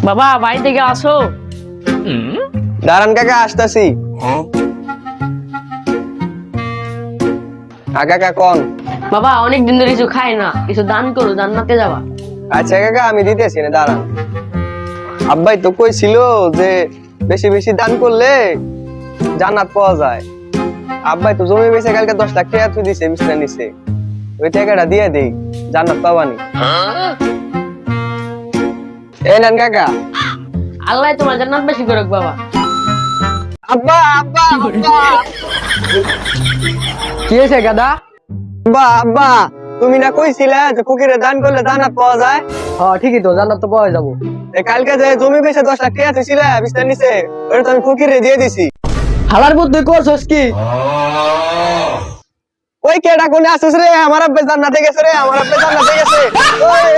বাবা বাড়ি থেকে আসো। দাঁড়ান কাকা, আসতাছি। কাকা কোন? বাবা অনেক দিন ধরে কিছু খাই না, কিছু দান করো, জান্নাতে যাবা। আচ্ছা কাকা, আমি দিতেছি না, দাঁড়ান। আব্বাই তো কইছিল যে বেশি বেশি দান করলে জান্নাত পাওয়া যায়। আব্বাই তো জমি বেচে কালকে 10 লাখ টাকা তুই দিছে, বিছনা নিছে। ওই টাকাটা দিয়ে দেই, জান্নাত পাবানি। এই নেন কাকা। আল্লাহ তোমার জান্নাত বেশি করুক বাবা। আব্বা আব্বা আব্বা কি হয়েছে গাদা? আব্বা আব্বা, তুমি না কইছিলে যে ফকিরে দান করলে জান্নাত পাওয়া যায়? হ্যাঁ ঠিকই তো, জান্নাত তো পাওয়া যাবো। কালকে যে জমি বেচে 10 লাখ টাকা তুইছিলে বিছনা নিছে, ওটা তো আমি ফকিরে দিয়ে দিছি। হালার মধ্যে করছস কি? ওই কেডা কোনে আসছিস রে? আমার আব্বা জান্নাতে গেছে রে, আমার আব্বা জান্নাতে গেছে। ওই